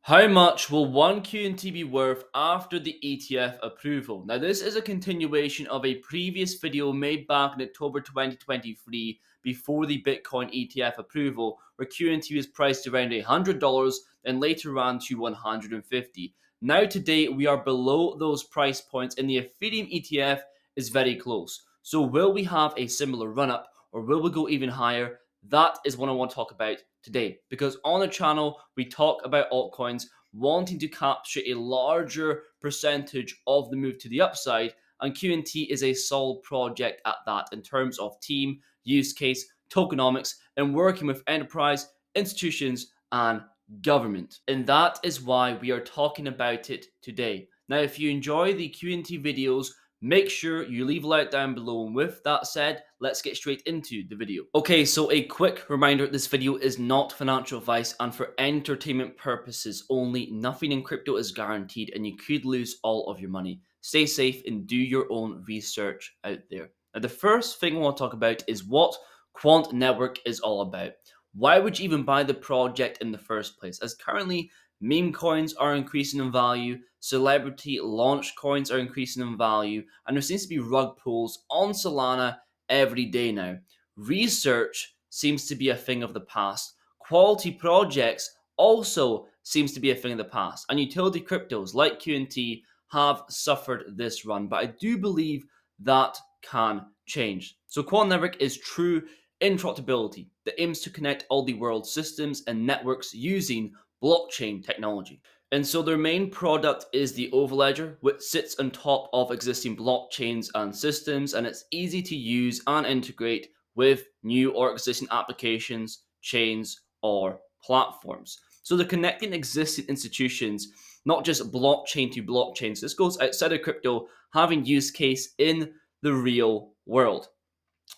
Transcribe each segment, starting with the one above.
How much will one QNT be worth after the ETF approval? Now, this is a continuation of a previous video made back in October 2023 before the Bitcoin ETF approval, where QNT was priced around $100 and later ran to $150. Now, today, we are below those price points, and the Ethereum ETF is very close. So, will we have a similar run up, or will we go even higher? That is what I want to talk about today, because on the channel we talk about altcoins wanting to capture a larger percentage of the move to the upside, and QNT is a solid project at that in terms of team, use case, tokenomics, and working with enterprise, institutions, and government. And that is why we are talking about it today. Now, if you enjoy the QNT videos, make sure you leave a like down below. And with that said, let's get straight into the video. Okay, so a quick reminder, this video is not financial advice and for entertainment purposes only. Nothing in crypto is guaranteed and you could lose all of your money. Stay safe and do your own research out there. Now, the first thing I want to talk about is what Quant Network is all about. Why would you even buy the project in the first place? As currently, meme coins are increasing in value, celebrity launch coins are increasing in value, and there seems to be rug pulls on Solana every day now. Research seems to be a thing of the past. Quality projects also seems to be a thing of the past. And utility cryptos like QNT have suffered this run, but I do believe that can change. So Quant Network is true interoperability that aims to connect all the world's systems and networks using blockchain technology. And so their main product is the Overledger, which sits on top of existing blockchains and systems, and it's easy to use and integrate with new or existing applications, chains, or platforms. So they're connecting existing institutions, not just blockchain to blockchain. So this goes outside of crypto, having use case in the real world.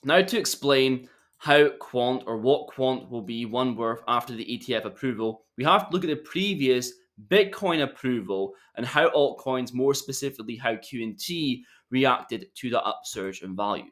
Now to explain how Quant or what Quant will be one worth after the ETF approval, we have to look at the previous Bitcoin approval and how altcoins, more specifically how QNT, reacted to the upsurge in value.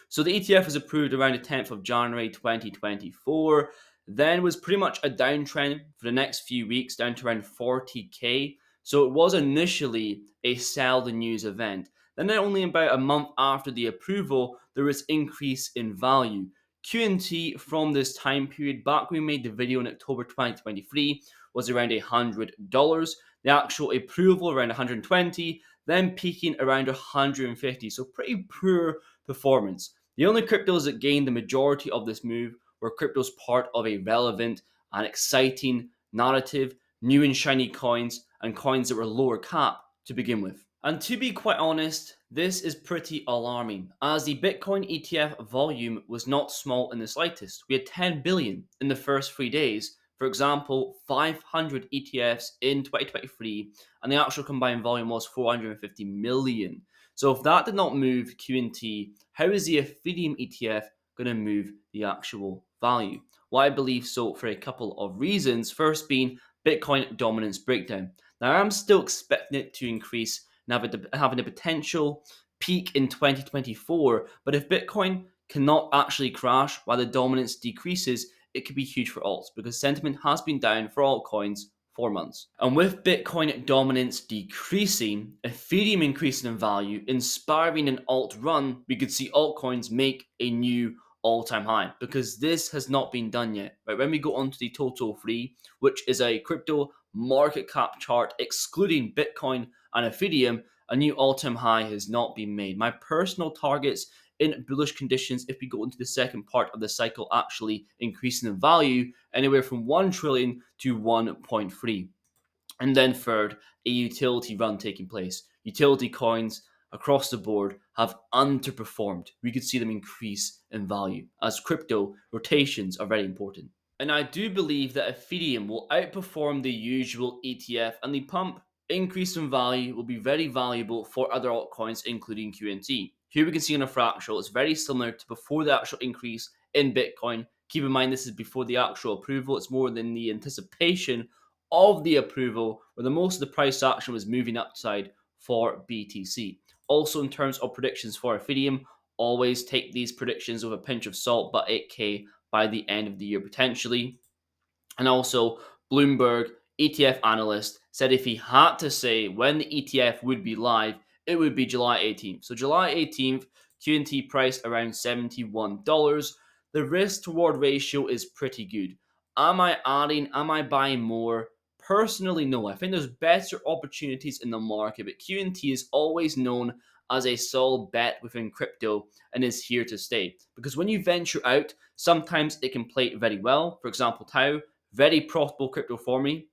So the ETF was approved around the 10th of January 2024, then was pretty much a downtrend for the next few weeks down to around 40k. So it was initially a sell the news event. Then only about a month after the approval, there was increase in value. QNT from this time period, back when we made the video in October 2023, was around $100. The actual approval around 120, then peaking around 150. So pretty poor performance. The only cryptos that gained the majority of this move were cryptos part of a relevant and exciting narrative, new and shiny coins, and coins that were lower cap to begin with. And to be quite honest, this is pretty alarming, as the Bitcoin ETF volume was not small in the slightest. We had 10 billion in the first 3 days. For example, 500 ETFs in 2023, and the actual combined volume was 450 million. So if that did not move QNT, how is the Ethereum ETF going to move the actual value? Well, I believe so for a couple of reasons. First being Bitcoin dominance breakdown. Now, I'm still expecting it to increase and having a potential peak in 2024, but if Bitcoin cannot actually crash while the dominance decreases, it could be huge for alts because sentiment has been down for altcoins 4 months. And with Bitcoin dominance decreasing, Ethereum increasing in value, inspiring an alt run, we could see altcoins make a new all-time high because this has not been done yet. Right? When we go onto the total free, which is a crypto market cap chart excluding Bitcoin and Ethereum, a new all-time high has not been made. My personal targets in bullish conditions, if we go into the second part of the cycle actually increasing in value, anywhere from 1 trillion to 1.3. And then third, a utility run taking place. Utility coins across the board have underperformed. We could see them increase in value as crypto rotations are very important. And I do believe that Ethereum will outperform the usual ETF, and the pump increase in value will be very valuable for other altcoins, including QNT. Here we can see on a fractal, it's very similar to before the actual increase in Bitcoin. Keep in mind, this is before the actual approval. It's more than the anticipation of the approval, where the most of the price action was moving upside for BTC. Also, in terms of predictions for Ethereum, always take these predictions with a pinch of salt, but 8k by the end of the year potentially. And also, Bloomberg ETF analyst, said if he had to say when the ETF would be live, it would be July 18th. So July 18th, QNT price around $71. The risk to reward ratio is pretty good. Am I adding? Am I buying more? Personally, no. I think there's better opportunities in the market, but QNT is always known as a solid bet within crypto and is here to stay. Because when you venture out, sometimes it can play very well. For example, Tau, very profitable crypto for me,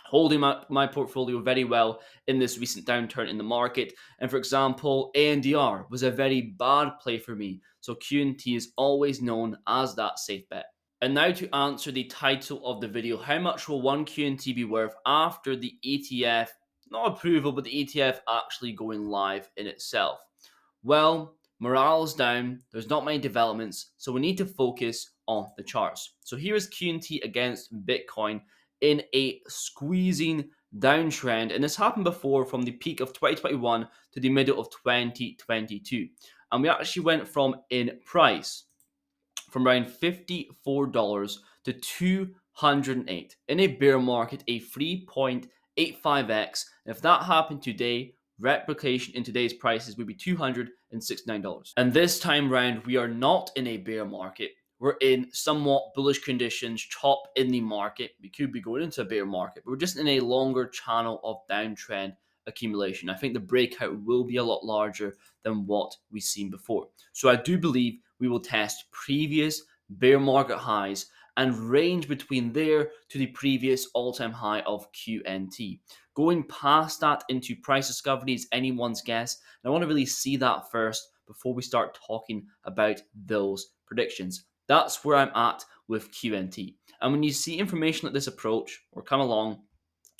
holding my portfolio very well in this recent downturn in the market. And for example, ANDR was a very bad play for me. So QNT is always known as that safe bet. And now to answer the title of the video, how much will one QNT be worth after the ETF, not approval, but the ETF actually going live in itself? Well, morale is down, there's not many developments, so we need to focus on the charts. So here is QNT against Bitcoin in a squeezing downtrend, and this happened before from the peak of 2021 to the middle of 2022. And we actually went from in price from around $54 to 208 in a bear market, a 3.85x. And if that happened today, replication in today's prices would be $269. And this time round, we are not in a bear market. We're in somewhat bullish conditions, top in the market. We could be going into a bear market, but we're just in a longer channel of downtrend accumulation. I think the breakout will be a lot larger than what we've seen before. So I do believe we will test previous bear market highs and range between there to the previous all-time high of QNT. Going past that into price discovery is anyone's guess, and I want to really see that first before we start talking about those predictions. That's where I'm at with QNT. And when you see information like this approach or come along,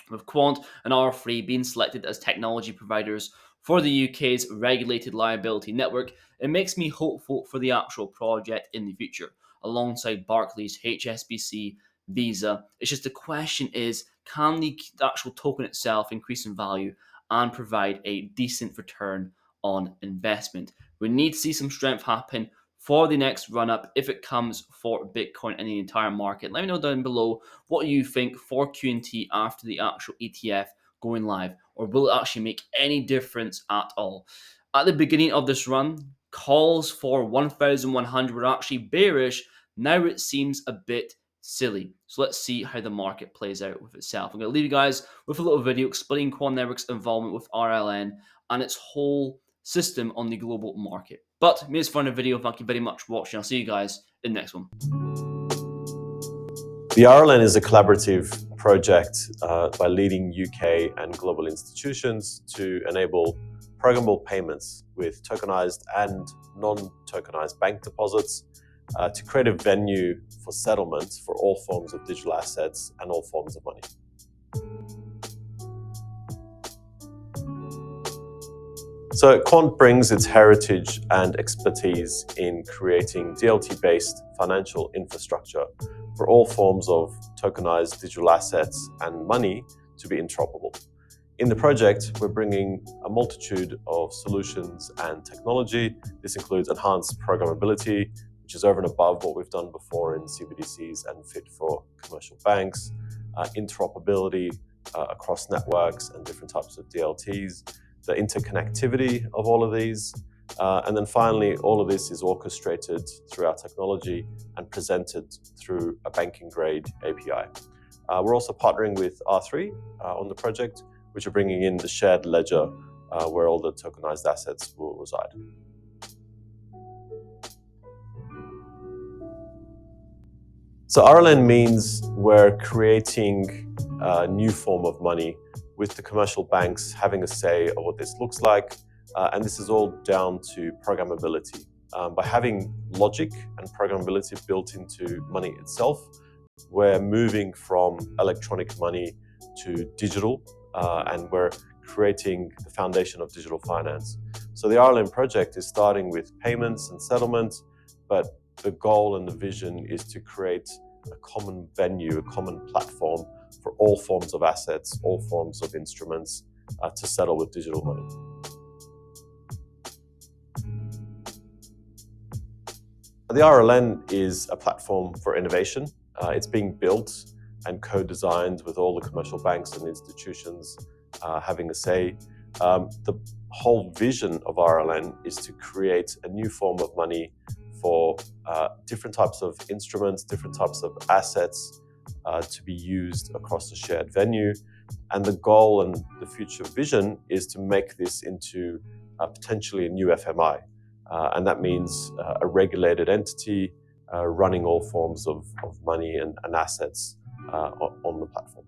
with Quant and R3 being selected as technology providers for the UK's regulated liability network, it makes me hopeful for the actual project in the future, alongside Barclays, HSBC, Visa. It's just the question is, can the actual token itself increase in value and provide a decent return on investment? We need to see some strength happen for the next run up if it comes for Bitcoin and the entire market. Let me know down below what you think for QNT after the actual ETF going live, or will it actually make any difference at all? At the beginning of this run, calls for 1,100 were actually bearish. Now it seems a bit silly. So let's see how the market plays out with itself. I'm going to leave you guys with a little video explaining Quant Network's involvement with RLN and its whole system on the global market. But me, it's fun a video. Thank you very much for watching. I'll see you guys in the next one. The RLN is a collaborative project by leading UK and global institutions to enable programmable payments with tokenized and non-tokenized bank deposits to create a venue for settlement for all forms of digital assets and all forms of money. So Quant brings its heritage and expertise in creating DLT-based financial infrastructure for all forms of tokenized digital assets and money to be interoperable. In the project, we're bringing a multitude of solutions and technology. This includes enhanced programmability, which is over and above what we've done before in CBDCs and fit for commercial banks, interoperability across networks and different types of DLTs, the interconnectivity of all of these, and then finally, all of this is orchestrated through our technology and presented through a banking-grade API. We're also partnering with R3 on the project, which are bringing in the shared ledger where all the tokenized assets will reside. So RLN means we're creating a new form of money with the commercial banks having a say of what this looks like. And this is all down to programmability. By having logic and programmability built into money itself, we're moving from electronic money to digital, and we're creating the foundation of digital finance. So the RLN project is starting with payments and settlement, but the goal and the vision is to create a common venue, a common platform for all forms of assets, all forms of instruments to settle with digital money. The RLN is a platform for innovation. It's being built and co-designed with all the commercial banks and institutions having a say. The whole vision of RLN is to create a new form of money for different types of instruments, different types of assets to be used across the shared venue. And the goal and the future vision is to make this into potentially a new FMI. And that means a regulated entity running all forms of money and assets on the platform.